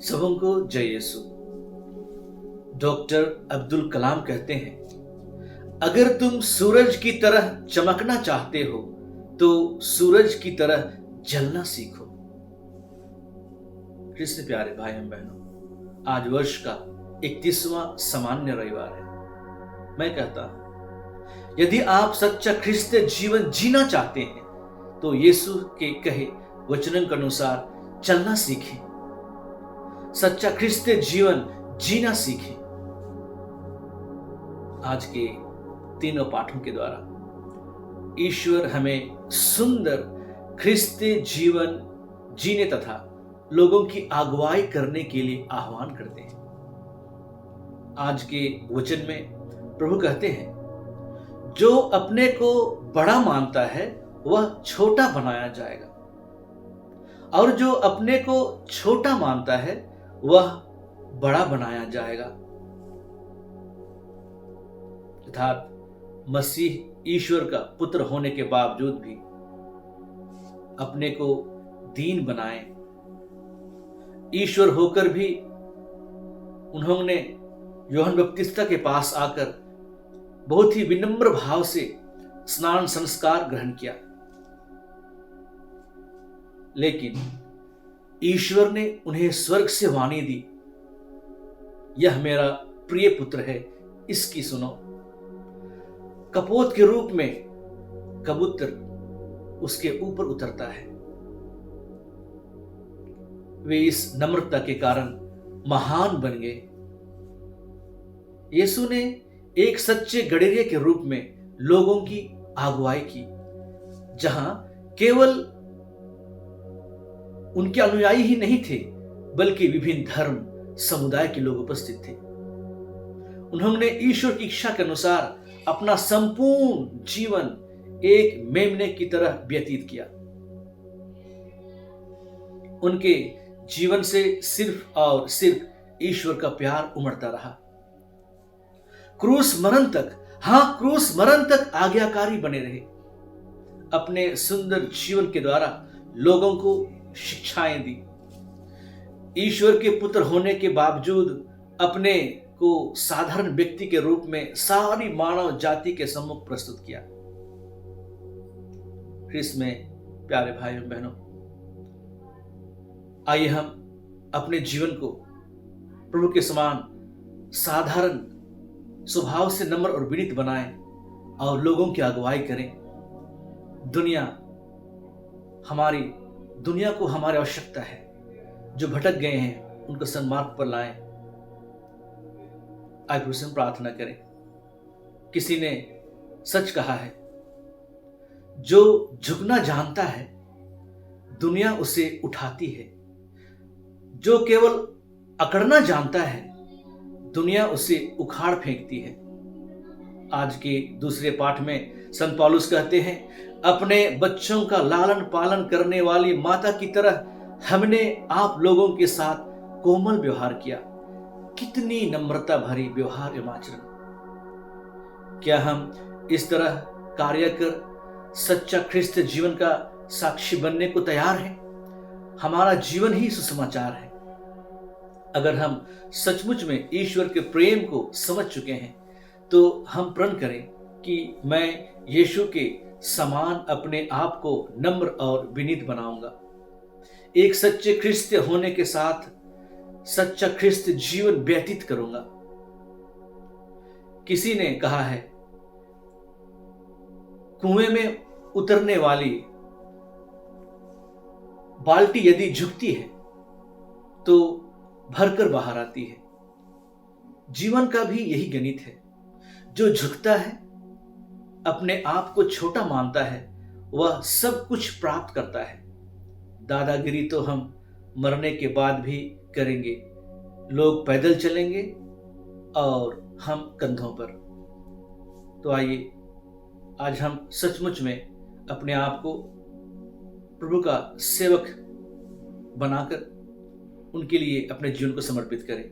सबों को जय यीशु। डॉक्टर अब्दुल कलाम कहते हैं, अगर तुम सूरज की तरह चमकना चाहते हो तो सूरज की तरह जलना सीखो। कृष्ण प्यारे भाई एवं बहनों, आज वर्ष का 31वां सामान्य रविवार है। मैं कहता हूं, यदि आप सच्चा ख्रिस्त जीवन जीना चाहते हैं तो यीशु के कहे वचनों के अनुसार चलना सीखें। सच्चा ख्रिस्त जीवन जीना सीखें। आज के तीनों पाठों के द्वारा ईश्वर हमें सुंदर ख्रिस्ती जीवन जीने तथा लोगों की अगुवाई करने के लिए आह्वान करते हैं। आज के वचन में प्रभु कहते हैं, जो अपने को बड़ा मानता है वह छोटा बनाया जाएगा, और जो अपने को छोटा मानता है वह बड़ा बनाया जाएगा। अर्थात मसीह ईश्वर का पुत्र होने के बावजूद भी अपने को दीन बनाए। ईश्वर होकर भी उन्होंने यूहन्ना बपतिस्ता के पास आकर बहुत ही विनम्र भाव से स्नान संस्कार ग्रहण किया। लेकिन ईश्वर ने उन्हें स्वर्ग से वाणी दी, यह मेरा प्रिय पुत्र है, इसकी सुनो। कपोत के रूप में कबूतर उसके ऊपर उतरता है। वे इस नम्रता के कारण महान बन गए। यीशु ने एक सच्चे गडरिये के रूप में लोगों की अगुवाई की, जहां केवल उनके अनुयायी ही नहीं थे बल्कि विभिन्न धर्म समुदाय के लोग उपस्थित थे। उन्होंने ईश्वर की इच्छा के अनुसार अपना संपूर्ण जीवन एक मेमने की तरह व्यतीत किया। उनके जीवन से सिर्फ और सिर्फ ईश्वर का प्यार उमड़ता रहा। क्रूस मरण तक आज्ञाकारी बने रहे। अपने सुंदर जीवन के द्वारा लोगों को शिक्षाएं दी। ईश्वर के पुत्र होने के बावजूद अपने को साधारण व्यक्ति के रूप में सारी मानव जाति के सम्मुख प्रस्तुत किया। ख्रिस्त में प्यारे भाई और बहनों, आइए हम अपने जीवन को प्रभु के समान साधारण स्वभाव से नम्र और विनीत बनाएं और लोगों की अगुवाई करें। दुनिया को हमारी आवश्यकता है। जो भटक गए हैं उनको सन्मार्ग पर लाएं। आइए प्रभु से प्रार्थना करें। किसी ने सच कहा है, जो झुकना जानता है दुनिया उसे उठाती है, जो केवल अकड़ना जानता है दुनिया उसे उखाड़ फेंकती है। आज के दूसरे पाठ में संत पौलुस कहते हैं, अपने बच्चों का लालन पालन करने वाली माता की तरह हमने आप लोगों के साथ कोमल व्यवहार किया। कितनी नम्रता भरी व्यवहार एवं आचरण। क्या हम इस तरह कार्य कर सच्चा ख्रिस्त जीवन का साक्षी बनने को तैयार हैं? हमारा जीवन ही सुसमाचार है। अगर हम सचमुच में ईश्वर के प्रेम को समझ चुके हैं तो हम प्रण करें कि मैं यीशु के समान अपने आप को नम्र और विनीत बनाऊंगा। एक सच्चे ख्रिस्त होने के साथ सच्चा ख्रिस्त जीवन व्यतीत करूंगा। किसी ने कहा है, कुएं में उतरने वाली बाल्टी यदि झुकती है तो भरकर बाहर आती है। जीवन का भी यही गणित है। जो झुकता है, अपने आप को छोटा मानता है, वह सब कुछ प्राप्त करता है। दादागिरी तो हम मरने के बाद भी करेंगे। लोग पैदल चलेंगे और हम कंधों पर। तो आइए आज हम सचमुच में अपने आप को प्रभु का सेवक बनाकर उनके लिए अपने जीवन को समर्पित करें।